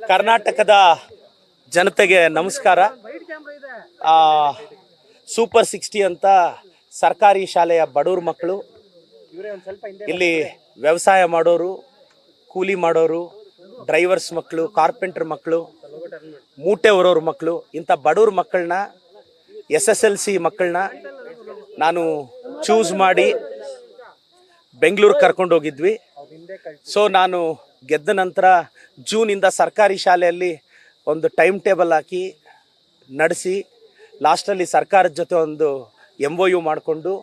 ಕರ್ನಾಟಕದ ಜನತೆಗೆ ನಮಸ್ಕಾರ. ಸೂಪರ್ 60 ಅಂತ ಸರ್ಕಾರಿ ಶಾಲೆಯ ಬಡವ್ರ ಮಕ್ಕಳು, ಇಲ್ಲಿ ವ್ಯವಸಾಯ ಮಾಡೋರು, ಕೂಲಿ ಮಾಡೋರು, ಡ್ರೈವರ್ಸ್ ಮಕ್ಕಳು, ಕಾರ್ಪೆಂಟರ್ ಮಕ್ಕಳು, ಮೂಟೆ ಹೊರೋರ ಮಕ್ಕಳು, ಇಂಥ ಬಡವ್ರ ಮಕ್ಕಳನ್ನ SSLC ಮಕ್ಕಳನ್ನ ನಾನು ಚೂಸ್ ಮಾಡಿ ಬೆಂಗಳೂರು ಕರ್ಕೊಂಡು ಹೋಗಿದ್ವಿ. ಸೊ ನಾನು ಗೆದ್ದ ನಂತರ ಜೂನಿಂದ ಸರ್ಕಾರಿ ಶಾಲೆಯಲ್ಲಿ ಒಂದು ಟೈಮ್ ಟೇಬಲ್ ಹಾಕಿ ನಡೆಸಿ ಲಾಸ್ಟಲ್ಲಿ ಸರ್ಕಾರದ ಜೊತೆ ಒಂದು MOU ಮಾಡಿಕೊಂಡು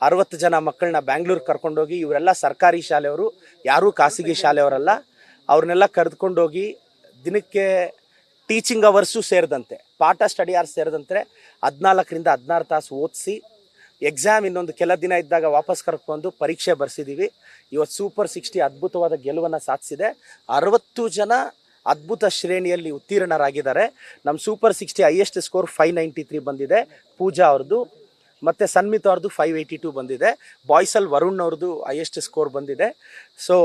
60 ಜನ ಮಕ್ಕಳನ್ನ ಬ್ಯಾಂಗ್ಳೂರು ಕರ್ಕೊಂಡೋಗಿ, ಇವರೆಲ್ಲ ಸರ್ಕಾರಿ ಶಾಲೆಯವರು, ಯಾರೂ ಖಾಸಗಿ ಶಾಲೆಯವರಲ್ಲ, ಅವ್ರನ್ನೆಲ್ಲ ಕರೆದುಕೊಂಡೋಗಿ ದಿನಕ್ಕೆ ಟೀಚಿಂಗ್ ಅವರ್ಸು ಸೇರಿದಂತೆ, ಪಾಠ ಸ್ಟಡಿ ಅವರ್ಸ್ ಸೇರಿದಂತೆ 14ರಿಂದ 16 ತಾಸು ಓದಿಸಿ ಎಕ್ಸಾಮ್ ಇನ್ನೊಂದು ಕೆಲ ದಿನ ಇದ್ದಾಗ ವಾಪಸ್ ಕರ್ಕೊಂಡು ಪರೀಕ್ಷೆ ಬರ್ಸಿದ್ದೀವಿ. ಇವತ್ತು ಸೂಪರ್ 60 ಅದ್ಭುತವಾದ ಗೆಲುವನ್ನು ಸಾಧಿಸಿದೆ. 60 ಜನ ಅದ್ಭುತ ಶ್ರೇಣಿಯಲ್ಲಿ ಉತ್ತೀರ್ಣರಾಗಿದ್ದಾರೆ. ನಮ್ಮ ಸೂಪರ್ 60 ಹೈಯೆಸ್ಟ್ ಸ್ಕೋರ್ 593 ಬಂದಿದೆ. ಪೂಜಾ ಅವ್ರದ್ದು ಮತ್ತು ಸನ್ಮಿತ್ ಅವ್ರದ್ದು 582 ಬಂದಿದೆ. ಬಾಯ್ಸಲ್ಲಿ ವರುಣ್ ಅವ್ರದ್ದು ಹೈಯೆಸ್ಟ್ ಸ್ಕೋರ್ ಬಂದಿದೆ. ಸೊ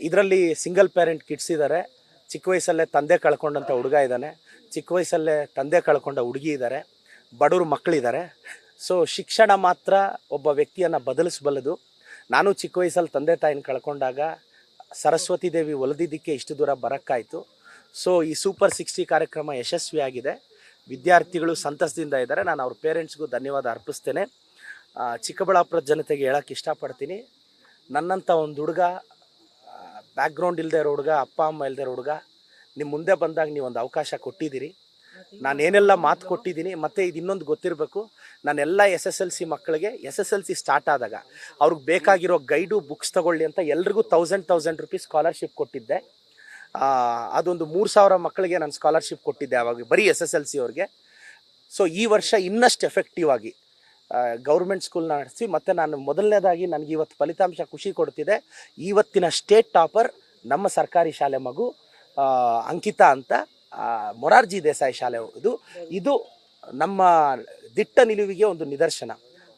ಇದರಲ್ಲಿ ಸಿಂಗಲ್ ಪೇರೆಂಟ್ ಕಿಡ್ಸ್ ಇದ್ದಾರೆ. ಚಿಕ್ಕ ವಯಸ್ಸಲ್ಲೇ ತಂದೆ ಕಳ್ಕೊಂಡಂಥ ಹುಡುಗ ಇದ್ದಾನೆ, ಚಿಕ್ಕ ವಯಸ್ಸಲ್ಲೇ ತಂದೆ ಕಳ್ಕೊಂಡ ಹುಡುಗಿ ಇದ್ದಾರೆ, ಬಡವ್ರ ಮಕ್ಕಳಿದ್ದಾರೆ. ಸೊ ಶಿಕ್ಷಣ ಮಾತ್ರ ಒಬ್ಬ ವ್ಯಕ್ತಿಯನ್ನು ಬದಲಿಸಬಲ್ಲದು. ನಾನು ಚಿಕ್ಕ ವಯಸ್ಸಲ್ಲಿ ತಂದೆ ತಾಯಿನ ಕಳ್ಕೊಂಡಾಗ ಸರಸ್ವತಿ ದೇವಿ ಒಲಿದಿದ್ದಕ್ಕೆ ಇಷ್ಟು ದೂರ ಬರೋಕ್ಕಾಯಿತು. ಸೊ ಈ ಸೂಪರ್ 60 ಕಾರ್ಯಕ್ರಮ ಯಶಸ್ವಿಯಾಗಿದೆ. ವಿದ್ಯಾರ್ಥಿಗಳು ಸಂತಸದಿಂದ ಇದ್ದಾರೆ. ನಾನು ಅವ್ರ ಪೇರೆಂಟ್ಸ್ಗೂ ಧನ್ಯವಾದ ಅರ್ಪಿಸ್ತೇನೆ. ಚಿಕ್ಕಬಳ್ಳಾಪುರದ ಜನತೆಗೆ ಹೇಳೋಕ್ಕೆ ಇಷ್ಟಪಡ್ತೀನಿ, ನನ್ನಂಥ ಒಂದು ಹುಡುಗ, ಬ್ಯಾಕ್ಗ್ರೌಂಡ್ ಇಲ್ಲದೆ ಇರೋ ಹುಡುಗ, ಅಪ್ಪ ಅಮ್ಮ ಇಲ್ಲದೆ ಇರೋ ಹುಡುಗ, ನಿಮ್ಮ ಮುಂದೆ ಬಂದಾಗ ನೀವು ಒಂದು ಅವಕಾಶ ಕೊಟ್ಟಿದ್ದೀರಿ. ನಾನೇನೆಲ್ಲ ಮಾತು ಕೊಟ್ಟಿದ್ದೀನಿ. ಮತ್ತು ಇದು ಇನ್ನೊಂದು ಗೊತ್ತಿರಬೇಕು, ನಾನೆಲ್ಲ SSLC ಮಕ್ಕಳಿಗೆ SSLC ಸ್ಟಾರ್ಟ್ ಆದಾಗ ಅವ್ರಿಗೆ ಬೇಕಾಗಿರೋ ಗೈಡು, ಬುಕ್ಸ್ ತೊಗೊಳ್ಳಿ ಅಂತ ಎಲ್ರಿಗೂ 1000 ರೂಪೀಸ್ ಸ್ಕಾಲರ್ಶಿಪ್ ಕೊಟ್ಟಿದ್ದೆ. ಅದೊಂದು 3000 ಮಕ್ಕಳಿಗೆ ನಾನು ಸ್ಕಾಲರ್ಶಿಪ್ ಕೊಟ್ಟಿದ್ದೆ ಆವಾಗ, ಬರೀ SSLC ಅವ್ರಿಗೆ. ಸೊ ಈ ವರ್ಷ ಇನ್ನಷ್ಟು ಎಫೆಕ್ಟಿವ್ ಆಗಿ ಗೌರ್ಮೆಂಟ್ ಸ್ಕೂಲ್ನ ನಡೆಸಿ, ಮತ್ತು ನಾನು ಮೊದಲನೇದಾಗಿ ನನಗೆ ಇವತ್ತು ಫಲಿತಾಂಶ ಖುಷಿ ಕೊಡ್ತಿದೆ. ಇವತ್ತಿನ ಸ್ಟೇಟ್ ಟಾಪರ್ ನಮ್ಮ ಸರ್ಕಾರಿ ಶಾಲೆ ಮಗು ಅಂಕಿತಾ ಅಂತ, ಮೊರಾರ್ಜಿ ದೇಸಾಯಿ ಶಾಲೆ. ಇದು ನಮ್ಮ ದಿಟ್ಟ ನಿಲುವಿಗೆ ಒಂದು ನಿದರ್ಶನ,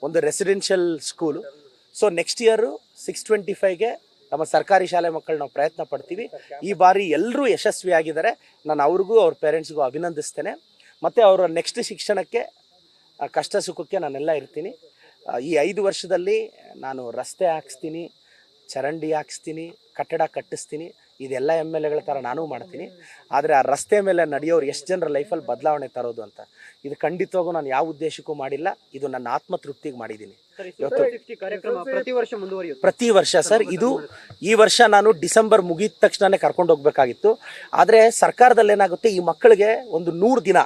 ಒಂದು residential school. So next year 625ಗೆ ನಮ್ಮ ಸರ್ಕಾರಿ ಶಾಲೆ ಮಕ್ಕಳು ನಾವು ಪ್ರಯತ್ನ ಪಡ್ತೀವಿ. ಈ ಬಾರಿ ಎಲ್ಲರೂ ಯಶಸ್ವಿಯಾಗಿದ್ದಾರೆ. ನಾನು ಅವ್ರಿಗೂ ಅವ್ರ ಪೇರೆಂಟ್ಸ್ಗೂ ಅಭಿನಂದಿಸ್ತೇನೆ. ಮತ್ತು ಅವರ ನೆಕ್ಸ್ಟ್ ಶಿಕ್ಷಣಕ್ಕೆ, ಕಷ್ಟ ಸುಖಕ್ಕೆ ನಾನೆಲ್ಲ ಇರ್ತೀನಿ. ಈ 5 ವರ್ಷದಲ್ಲಿ ನಾನು ರಸ್ತೆ ಹಾಕ್ಸ್ತೀನಿ, ಚರಂಡಿ ಹಾಕ್ಸ್ತೀನಿ, ಕಟ್ಟಡ ಕಟ್ಟಿಸ್ತೀನಿ. ಇದೆಲ್ಲ MLAಗಳ ಥರ ನಾನೂ ಮಾಡ್ತೀನಿ. ಆದರೆ ಆ ರಸ್ತೆ ಮೇಲೆ ನಡೆಯೋರು ಎಷ್ಟು ಜನರ ಲೈಫಲ್ಲಿ ಬದಲಾವಣೆ ತರೋದು ಅಂತ, ಇದು ಖಂಡಿತವಾಗೂ ನಾನು ಯಾವ ಉದ್ದೇಶಕ್ಕೂ ಮಾಡಿಲ್ಲ. ಇದು ನನ್ನ ಆತ್ಮತೃಪ್ತಿಗೆ ಮಾಡಿದ್ದೀನಿ. ಪ್ರತಿ ವರ್ಷ ಸರ್, ಇದು ಈ ವರ್ಷ ನಾನು ಡಿಸೆಂಬರ್ ಮುಗಿದ ತಕ್ಷಣನೇ ಕರ್ಕೊಂಡು ಹೋಗ್ಬೇಕಾಗಿತ್ತು. ಆದರೆ ಸರ್ಕಾರದಲ್ಲಿ ಏನಾಗುತ್ತೆ, ಈ ಮಕ್ಕಳಿಗೆ ಒಂದು 100 ದಿನ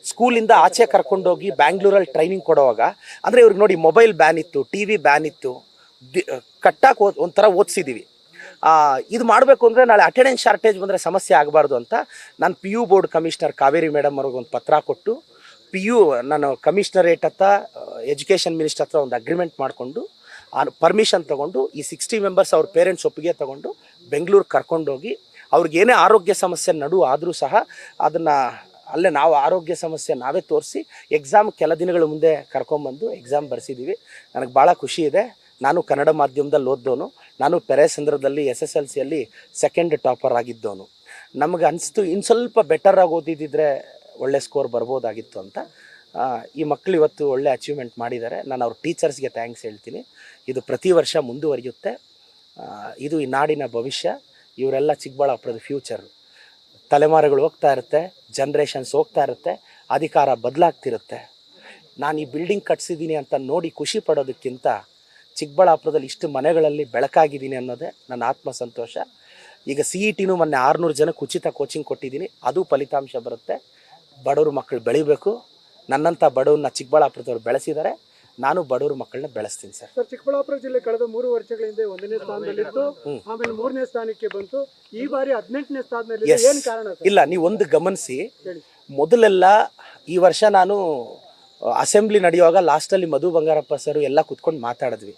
ಸ್ಕೂಲಿಂದ ಆಚೆ ಕರ್ಕೊಂಡೋಗಿ ಬ್ಯಾಂಗ್ಳೂರಲ್ಲಿ ಟ್ರೈನಿಂಗ್ ಕೊಡುವಾಗ, ಅಂದರೆ ಇವ್ರಿಗೆ ನೋಡಿ ಮೊಬೈಲ್ ಬ್ಯಾನ್ ಇತ್ತು, TV ಬ್ಯಾನ್ ಇತ್ತು, ಕಟ್ಟಾಕಿ ಒಂಥರ ಓದಿಸಿದ್ದೀವಿ. ಇದು ಮಾಡಬೇಕು ಅಂದರೆ ನಾಳೆ ಅಟೆಂಡೆನ್ಸ್ ಶಾರ್ಟೇಜ್ ಬಂದರೆ ಸಮಸ್ಯೆ ಆಗಬಾರ್ದು ಅಂತ ನಾನು PU board commissioner Kaveri madam ಅವ್ರಿಗೆ ಒಂದು ಪತ್ರ ಕೊಟ್ಟು, PU ನಾನು ಕಮಿಷನರೇಟ್ ಹತ್ರ, ಎಜುಕೇಷನ್ ಮಿನಿಸ್ಟರ್ ಹತ್ರ ಒಂದು ಅಗ್ರಿಮೆಂಟ್ ಮಾಡಿಕೊಂಡು ಪರ್ಮಿಷನ್ ತೊಗೊಂಡು ಈ 60 ಮೆಂಬರ್ಸ್ ಅವ್ರ ಪೇರೆಂಟ್ಸ್ ಒಪ್ಪಿಗೆ ತೊಗೊಂಡು ಬೆಂಗಳೂರು ಕರ್ಕೊಂಡೋಗಿ, ಅವ್ರಿಗೇನೇ ಆರೋಗ್ಯ ಸಮಸ್ಯೆ ನಡು ಆದರೂ ಸಹ ಅದನ್ನು ಅಲ್ಲೇ ನಾವು ಆರೋಗ್ಯ ಸಮಸ್ಯೆ ನಾವೇ ತೋರಿಸಿ ಎಕ್ಸಾಮ್ ಕೆಲ ದಿನಗಳ ಮುಂದೆ ಕರ್ಕೊಂಬಂದು ಎಕ್ಸಾಮ್ ಬರೆಸಿದ್ದೀವಿ. ನನಗೆ ಭಾಳ ಖುಷಿ ಇದೆ. ನಾನು ಕನ್ನಡ ಮಾಧ್ಯಮದಲ್ಲಿ ಓದ್ದವನು. ನಾನು ಪೆರೇಸಂದ್ರದಲ್ಲಿ SSLCಯಲ್ಲಿ 2nd ಟಾಪರ್ ಆಗಿದ್ದವನು. ನಮಗೆ ಅನಿಸ್ತು ಇನ್ನು ಸ್ವಲ್ಪ ಬೆಟರಾಗಿ ಓದಿದ್ದಿದ್ರೆ ಒಳ್ಳೆ ಸ್ಕೋರ್ ಬರ್ಬೋದಾಗಿತ್ತು ಅಂತ. ಈ ಮಕ್ಕಳು ಇವತ್ತು ಒಳ್ಳೆ ಅಚೀವ್ಮೆಂಟ್ ಮಾಡಿದ್ದಾರೆ. ನಾನು ಅವ್ರ ಟೀಚರ್ಸ್ಗೆ ಥ್ಯಾಂಕ್ಸ್ ಹೇಳ್ತೀನಿ. ಇದು ಪ್ರತಿ ವರ್ಷ ಮುಂದುವರಿಯುತ್ತೆ. ಇದು ಈ ನಾಡಿನ ಭವಿಷ್ಯ. ಇವರೆಲ್ಲ ಚಿಕ್ಕಬಳ್ಳಾಪುರದ ಫ್ಯೂಚರು. ತಲೆಮಾರುಗಳು ಹೋಗ್ತಾ ಇರುತ್ತೆ, ಜನ್ರೇಷನ್ಸ್ ಹೋಗ್ತಾ ಇರುತ್ತೆ, ಅಧಿಕಾರ ಬದಲಾಗ್ತಿರುತ್ತೆ. ನಾನು ಈ ಬಿಲ್ಡಿಂಗ್ ಕಟ್ಸಿದ್ದೀನಿ ಅಂತ ನೋಡಿ ಖುಷಿ ಪಡೋದಕ್ಕಿಂತ ಚಿಕ್ಕಬಳ್ಳಾಪುರದಲ್ಲಿ ಇಷ್ಟು ಮನೆಗಳಲ್ಲಿ ಬೆಳಕಾಗಿದ್ದೀನಿ ಅನ್ನೋದೇ ನನ್ನ ಆತ್ಮ ಸಂತೋಷ. ಈಗ CETನೂ ಮೊನ್ನೆ 600 ಜನಕ್ಕೆ ಉಚಿತ ಕೋಚಿಂಗ್ ಕೊಟ್ಟಿದ್ದೀನಿ. ಅದು ಫಲಿತಾಂಶ ಬರುತ್ತೆ. ಬಡವ್ರ ಮಕ್ಕಳು ಬೆಳಿಬೇಕು. ನನ್ನಂಥ ಬಡವ್ರನ್ನ ಚಿಕ್ಕಬಳ್ಳಾಪುರದವ್ರು ಬೆಳೆಸಿದ್ದಾರೆ. ನಾನು ಬಡವ್ರ ಮಕ್ಕಳನ್ನ ಬೆಳೆಸ್ತೀನಿ ಸರ್. ಚಿಕ್ಕಬಳ್ಳಾಪುರ ಜಿಲ್ಲೆ ಕಳೆದ 3 ವರ್ಷಗಳ ಹಿಂದೆ 1ನೇ ಸ್ಥಾನದಲ್ಲಿತ್ತು, ಆಮೇಲೆ 3ನೇ ಸ್ಥಾನಕ್ಕೆ ಬಂತು. ಈ ಬಾರಿ 18ನೇ ಸ್ಥಾನದಲ್ಲಿ. ಏನು ಕಾರಣ? ಇಲ್ಲ, ನೀವು ಒಂದು ಗಮನಿಸಿ, ಮೊದಲೆಲ್ಲ ಈ ವರ್ಷ ನಾನು ಅಸೆಂಬ್ಲಿ ನಡೆಯುವಾಗ ಲಾಸ್ಟಲ್ಲಿ ಮಧು ಬಂಗಾರಪ್ಪ ಸರ್ ಎಲ್ಲ ಕುತ್ಕೊಂಡು ಮಾತಾಡಿದ್ವಿ.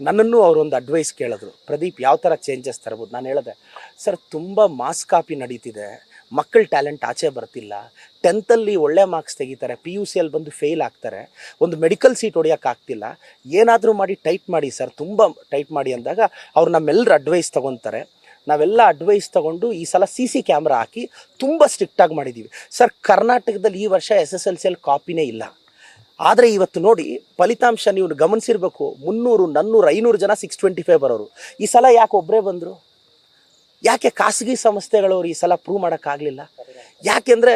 ನನ್ನನ್ನು ಅವರೊಂದು ಅಡ್ವೈಸ್ ಕೇಳಿದ್ರು, ಪ್ರದೀಪ್ ಯಾವ ಥರ ಚೇಂಜಸ್ ತರ್ಬೋದು. ನಾನು ಹೇಳಿದೆ, ಸರ್ ತುಂಬ ಮಾಸ್ ಕಾಪಿ ನಡೀತಿದೆ, ಮಕ್ಕಳ ಟ್ಯಾಲೆಂಟ್ ಆಚೆ ಬರ್ತಿಲ್ಲ. 10th ಒಳ್ಳೆ ಮಾರ್ಕ್ಸ್ ತೆಗಿತಾರೆ, PUCಯಲ್ಲಿ ಬಂದು ಫೇಲ್ ಆಗ್ತಾರೆ, ಒಂದು ಮೆಡಿಕಲ್ ಸೀಟ್ ಹೊಡೆಯೋಕ್ಕಾಗ್ತಿಲ್ಲ. ಏನಾದರೂ ಮಾಡಿ ಟೈಟ್ ಮಾಡಿ ಸರ್, ತುಂಬ ಟೈಟ್ ಮಾಡಿ ಅಂದಾಗ ಅವ್ರು ನಮ್ಮೆಲ್ಲರ ಅಡ್ವೈಸ್ ತೊಗೊತಾರೆ. ನಾವೆಲ್ಲ ಅಡ್ವೈಸ್ ತೊಗೊಂಡು ಈ ಸಲ CC ಕ್ಯಾಮ್ರಾ ಹಾಕಿ ತುಂಬ ಸ್ಟ್ರಿಕ್ಟಾಗಿ ಮಾಡಿದ್ದೀವಿ ಸರ್. ಕರ್ನಾಟಕದಲ್ಲಿ ಈ ವರ್ಷ SSLCಯಲ್ಲಿ ಕಾಪಿನೇ ಇಲ್ಲ. ಆದರೆ ಇವತ್ತು ನೋಡಿ ಫಲಿತಾಂಶ ನೀವು ಗಮನಿಸಿರ್ಬೇಕು, 300, 400, 500 ಜನ 625 ಬರೋರು. ಈ ಸಲ ಯಾಕೆ ಒಬ್ಬರೇ ಬಂದರು? ಯಾಕೆ ಖಾಸಗಿ ಸಂಸ್ಥೆಗಳವರು ಈ ಸಲ ಪ್ರೂವ್ ಮಾಡೋಕ್ಕಾಗಲಿಲ್ಲ? ಯಾಕೆಂದರೆ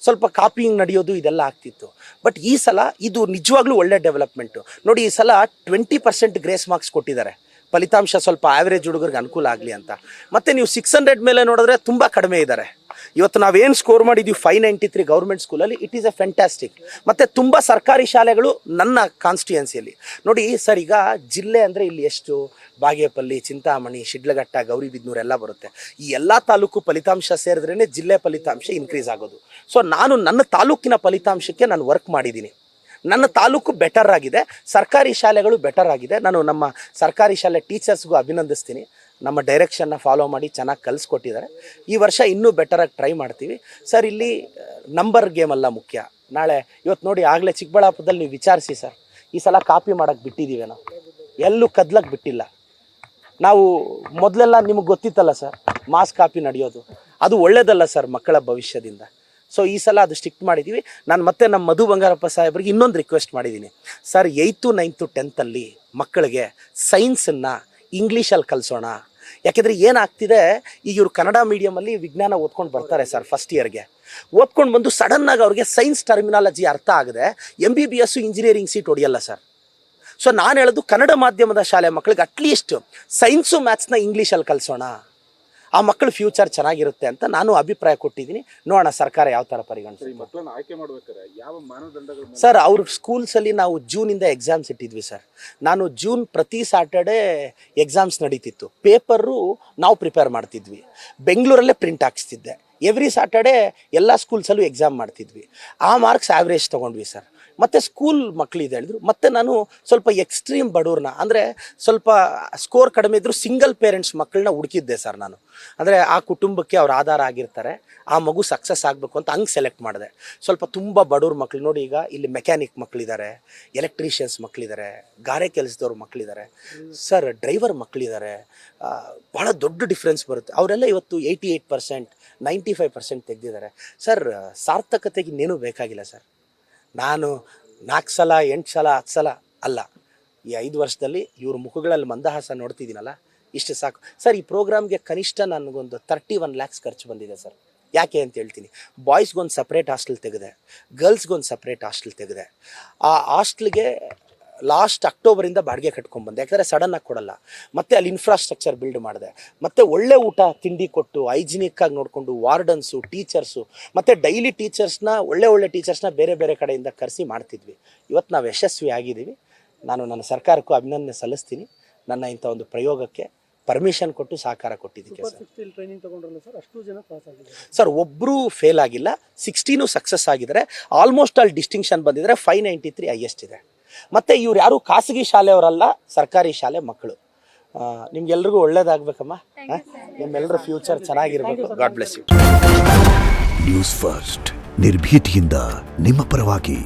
ಸ್ವಲ್ಪ ಕಾಪಿಂಗ್ ನಡೆಯೋದು ಇದೆಲ್ಲ ಆಗ್ತಿತ್ತು. ಬಟ್ ಈ ಸಲ ಇದು ನಿಜವಾಗ್ಲೂ ಒಳ್ಳೆ ಡೆವಲಪ್ಮೆಂಟು. ನೋಡಿ, ಈ ಸಲ 20% ಗ್ರೇಸ್ ಮಾರ್ಕ್ಸ್ ಕೊಟ್ಟಿದ್ದಾರೆ. ಫಲಿತಾಂಶ ಸ್ವಲ್ಪ ಆವ್ರೇಜ್ ಹುಡುಗರಿಗೆ ಅನುಕೂಲ ಆಗಲಿ ಅಂತ. ಮತ್ತು ನೀವು 600 ಮೇಲೆ ನೋಡಿದ್ರೆ ತುಂಬ ಕಡಿಮೆ ಇದ್ದಾರೆ. ಇವತ್ತು ನಾವೇನು ಸ್ಕೋರ್ ಮಾಡಿದ್ದೀವಿ 593 ಗೌರ್ಮೆಂಟ್ ಸ್ಕೂಲಲ್ಲಿ, ಇಟ್ ಈಸ್ ಎ ಫ್ಯಾಂಟಾಸ್ಟಿಕ್. ಮತ್ತು ತುಂಬ ಸರ್ಕಾರಿ ಶಾಲೆಗಳು ನನ್ನ ಕಾನ್ಸ್ಟಿಟ್ಯೂನ್ಸಿಯಲ್ಲಿ ನೋಡಿ ಸರ್. ಈಗ ಜಿಲ್ಲೆ ಅಂದರೆ ಇಲ್ಲಿ ಎಷ್ಟು ಬಾಗೇಪಲ್ಲಿ, ಚಿಂತಾಮಣಿ, ಶಿಡ್ಲಘಟ್ಟ, ಗೌರಿಬಿದನೂರು ಎಲ್ಲ ಬರುತ್ತೆ. ಈ ಎಲ್ಲ ತಾಲೂಕು ಫಲಿತಾಂಶ ಸೇರಿದ್ರೇ ಜಿಲ್ಲೆ ಫಲಿತಾಂಶ ಇನ್ಕ್ರೀಸ್ ಆಗೋದು. ಸೊ ನಾನು ನನ್ನ ತಾಲೂಕಿನ ಫಲಿತಾಂಶಕ್ಕೆ ನಾನು ವರ್ಕ್ ಮಾಡಿದ್ದೀನಿ. ನನ್ನ ತಾಲೂಕು ಬೆಟರ್ ಆಗಿದೆ, ಸರ್ಕಾರಿ ಶಾಲೆಗಳು ಬೆಟರ್ ಆಗಿದೆ. ನಾನು ನಮ್ಮ ಸರ್ಕಾರಿ ಶಾಲೆ ಟೀಚರ್ಸ್ಗೂ ಅಭಿನಂದಿಸ್ತೀನಿ. ನಮ್ಮ ಡೈರೆಕ್ಷನ್ನ ಫಾಲೋ ಮಾಡಿ ಚೆನ್ನಾಗಿ ಕಲಿಸ್ಕೊಟ್ಟಿದ್ದಾರೆ. ಈ ವರ್ಷ ಇನ್ನೂ ಬೆಟರಾಗಿ ಟ್ರೈ ಮಾಡ್ತೀವಿ ಸರ್. ಇಲ್ಲಿ ನಂಬರ್ ಗೇಮ್ ಅಲ್ಲ ಮುಖ್ಯ. ನಾಳೆ ಇವತ್ತು ನೋಡಿ, ಆಗಲೇ ಚಿಕ್ಕಬಳ್ಳಾಪುರದಲ್ಲಿ ನೀವು ವಿಚಾರಿಸಿ ಸರ್, ಈ ಸಲ ಕಾಪಿ ಮಾಡೋಕ್ಕೆ ಬಿಟ್ಟಿದ್ದೀವಿ ನಾವು, ಎಲ್ಲೂ ಕದ್ಲಕ್ಕೆ ಬಿಟ್ಟಿಲ್ಲ ನಾವು. ಮೊದಲೆಲ್ಲ ನಿಮಗೆ ಗೊತ್ತಿತ್ತಲ್ಲ ಸರ್, ಮಾಸ್ ಕಾಪಿ ನಡೆಯೋದು, ಅದು ಒಳ್ಳೇದಲ್ಲ ಸರ್ ಮಕ್ಕಳ ಭವಿಷ್ಯದಿಂದ. ಸೊ ಈ ಸಲ ಅದು ಸ್ಟ್ರಿಕ್ಟ್ ಮಾಡಿದ್ದೀವಿ. ನಾನು ಮತ್ತೆ ನಮ್ಮ ಮಧು ಬಂಗಾರಪ್ಪ ಸಾಹೇಬ್ರಿಗೆ ಇನ್ನೊಂದು ರಿಕ್ವೆಸ್ಟ್ ಮಾಡಿದ್ದೀನಿ ಸರ್. 8th, 9th, 10th ಮಕ್ಕಳಿಗೆ ಸೈನ್ಸನ್ನು ಇಂಗ್ಲೀಷಲ್ಲಿ ಕಲಿಸೋಣ. ಯಾಕೆಂದರೆ ಏನಾಗ್ತಿದೆ, ಈಗ ಇವರು ಕನ್ನಡ ಮೀಡಿಯಮಲ್ಲಿ ವಿಜ್ಞಾನ ಓದ್ಕೊಂಡು ಬರ್ತಾರೆ ಸರ್. ಫಸ್ಟ್ ಇಯರ್ಗೆ ಓದ್ಕೊಂಡು ಬಂದು ಸಡನ್ನಾಗಿ ಅವ್ರಿಗೆ ಸೈನ್ಸ್ ಟರ್ಮಿನಾಲಜಿ ಅರ್ಥ ಆಗದೆ MBBS ಇಂಜಿನಿಯರಿಂಗ್ ಸೀಟ್ ಹೊಡೆಯಲ್ಲ ಸರ್. ಸೊ ನಾನು ಹೇಳೋದು, ಕನ್ನಡ ಮಾಧ್ಯಮದ ಶಾಲೆ ಮಕ್ಕಳಿಗೆ ಅಟ್ಲೀಸ್ಟ್ ಸೈನ್ಸು ಮ್ಯಾಥ್ಸ್ನ ಇಂಗ್ಲೀಷಲ್ಲಿ ಕಲಿಸೋಣ. ಆ ಮಕ್ಕಳ ಫ್ಯೂಚರ್ ಚೆನ್ನಾಗಿರುತ್ತೆ ಅಂತ ನಾನು ಅಭಿಪ್ರಾಯ ಕೊಟ್ಟಿದ್ದೀನಿ. ನೋಡೋಣ ಸರ್ಕಾರ ಯಾವ ಥರ ಪರಿಗಣಿಸ್ತಾರೆ. ಮಕ್ಕಳನ್ನ ಆಯ್ಕೆ ಮಾಡ್ಬೇಕಾದ್ರೆ ಯಾವ ಮಾನದಂಡಗಳು ಸರ್? ಅವ್ರ ಸ್ಕೂಲ್ಸಲ್ಲಿ ನಾವು ಜೂನಿಂದ ಎಕ್ಸಾಮ್ಸ್ ಇಟ್ಟಿದ್ವಿ ಸರ್. ನಾನು ಜೂನ್ ಪ್ರತಿ ಸ್ಯಾಟರ್ಡೇ ಎಕ್ಸಾಮ್ಸ್ ನಡೀತಿತ್ತು. ಪೇಪರು ನಾವು ಪ್ರಿಪೇರ್ ಮಾಡ್ತಿದ್ವಿ, ಬೆಂಗಳೂರಲ್ಲೇ ಪ್ರಿಂಟ್ ಹಾಕ್ಸ್ತಿದ್ದೆ. ಎವ್ರಿ ಸ್ಯಾಟರ್ಡೇ ಎಲ್ಲ ಸ್ಕೂಲ್ಸಲ್ಲೂ ಎಕ್ಸಾಮ್ ಮಾಡ್ತಿದ್ವಿ. ಆ ಮಾರ್ಕ್ಸ್ ಆವ್ರೇಜ್ ತೊಗೊಂಡ್ವಿ ಸರ್. ಮತ್ತು ಸ್ಕೂಲ್ ಮಕ್ಕಳಿದೆ ಹೇಳಿದ್ರು. ಮತ್ತು ನಾನು ಸ್ವಲ್ಪ ಎಕ್ಸ್ಟ್ರೀಮ್ ಬಡವ್ರನ್ನ, ಅಂದರೆ ಸ್ವಲ್ಪ ಸ್ಕೋರ್ ಕಡಿಮೆ ಇದ್ದರೂ ಸಿಂಗಲ್ ಪೇರೆಂಟ್ಸ್ ಮಕ್ಕಳನ್ನ ಹುಡುಕಿದ್ದೆ ಸರ್ ನಾನು. ಅಂದರೆ ಆ ಕುಟುಂಬಕ್ಕೆ ಅವ್ರ ಆಧಾರ ಆಗಿರ್ತಾರೆ, ಆ ಮಗು ಸಕ್ಸಸ್ ಆಗಬೇಕು ಅಂತ ಹಂಗೆ ಸೆಲೆಕ್ಟ್ ಮಾಡಿದೆ. ಸ್ವಲ್ಪ ತುಂಬ ಬಡವ್ರ ಮಕ್ಕಳು ನೋಡಿ, ಈಗ ಇಲ್ಲಿ ಮೆಕ್ಯಾನಿಕ್ ಮಕ್ಕಳಿದ್ದಾರೆ, ಎಲೆಕ್ಟ್ರಿಷಿಯನ್ಸ್ ಮಕ್ಕಳಿದ್ದಾರೆ, ಗಾರೆ ಕೆಲಸದವ್ರ ಮಕ್ಕಳಿದ್ದಾರೆ ಸರ್, ಡ್ರೈವರ್ ಮಕ್ಕಳಿದ್ದಾರೆ. ಭಾಳ ದೊಡ್ಡ ಡಿಫ್ರೆನ್ಸ್ ಬರುತ್ತೆ. ಅವರೆಲ್ಲ ಇವತ್ತು 88%, 95% ತೆಗೆದಿದ್ದಾರೆ ಸರ್. ಸಾರ್ಥಕತೆಗೆ ಇನ್ನೇನೂ ಬೇಕಾಗಿಲ್ಲ ಸರ್. ನಾನು 4 ಸಲ, 8 ಸಲ, 10 ಸಲ ಅಲ್ಲ, ಈ 5 ವರ್ಷದಲ್ಲಿ ಇವ್ರ ಮುಖಗಳಲ್ಲಿ ಮಂದಹಾಸ ನೋಡ್ತಿದ್ದೀನಲ್ಲ, ಇಷ್ಟು ಸಾಕು ಸರ್. ಈ ಪ್ರೋಗ್ರಾಮ್ಗೆ ಕನಿಷ್ಠ ನನಗೊಂದು 31 lakhs ಖರ್ಚು ಬಂದಿದೆ ಸರ್. ಯಾಕೆ ಅಂತ ಹೇಳ್ತೀನಿ. ಬಾಯ್ಸ್ಗೊಂದು ಸಪ್ರೇಟ್ ಹಾಸ್ಟೆಲ್ ತೆಗೆದೆ, ಗರ್ಲ್ಸ್ಗೊಂದು ಸಪ್ರೇಟ್ ಹಾಸ್ಟೆಲ್ ತೆಗೆದೆ. ಆ ಹಾಸ್ಟೆಲ್ಗೆ ಲಾಸ್ಟ್ ಅಕ್ಟೋಬರಿಂದ ಬಾಡಿಗೆ ಕಟ್ಕೊಂಡ್ಬಂದೆ, ಯಾಕಂದರೆ ಸಡನ್ನಾಗಿ ಕೊಡಲ್ಲ. ಮತ್ತು ಅಲ್ಲಿ ಇನ್ಫ್ರಾಸ್ಟ್ರಕ್ಚರ್ ಬಿಲ್ಡ್ ಮಾಡಿದೆ, ಮತ್ತು ಒಳ್ಳೆ ಊಟ ತಿಂಡಿ ಕೊಟ್ಟು ಹೈಜಿನಿಕ್ಕಾಗಿ ನೋಡಿಕೊಂಡು ವಾರ್ಡನ್ಸು, ಟೀಚರ್ಸು, ಮತ್ತು ಡೈಲಿ ಟೀಚರ್ಸ್ನ, ಒಳ್ಳೆ ಟೀಚರ್ಸ್ನ ಬೇರೆ ಬೇರೆ ಕಡೆಯಿಂದ ಕರೆಸಿ ಮಾಡ್ತಿದ್ವಿ. ಇವತ್ತು ನಾವು ಯಶಸ್ವಿ ಆಗಿದ್ದೀವಿ. ನಾನು ನನ್ನ ಸರ್ಕಾರಕ್ಕೂ ಅಭಿನಂದನೆ ಸಲ್ಲಿಸ್ತೀನಿ. ನನ್ನ ಇಂಥ ಒಂದು ಪ್ರಯೋಗಕ್ಕೆ ಪರ್ಮಿಷನ್ ಕೊಟ್ಟು ಸಹಕಾರ ಕೊಟ್ಟಿದ್ದಕ್ಕೆ ಸರ್. ಟ್ರೈನಿಂಗ್ ತಗೊಂಡ್ರಲ್ಲ ಸರ್, ಅಷ್ಟು ಜನ ಪಾಸ್ ಆಗಿದ್ದಾರೆ ಸರ್. ಒಬ್ಬರು ಫೇಲ್ ಆಗಿಲ್ಲ, 16 ಸಕ್ಸಸ್ ಆಗಿದ್ದಾರೆ. ಆಲ್ಮೋಸ್ಟ್ ಆಲ್ ಡಿಸ್ಟಿಂಕ್ಷನ್ ಬಂದಿದ್ದಾರೆ. 593 ಹೈಯೆಸ್ಟ್ ಇದೆ. ಮತ್ತು ಇವ್ರು ಯಾರು ಖಾಸಗಿ ಶಾಲೆಯವರಲ್ಲ, ಸರ್ಕಾರಿ ಶಾಲೆ ಮಕ್ಕಳು. ನಿಮ್ಗೆಲ್ರಿಗೂ ಒಳ್ಳೇದಾಗಬೇಕಮ್ಮ. ನಿಮ್ಮೆಲ್ಲರ ಫ್ಯೂಚರ್ ಚೆನ್ನಾಗಿರ್ಬೇಕು. God bless you. News first, ನಿರ್ಭೀತಿಯಿಂದ ನಿಮ್ಮ ಪರವಾಗಿ.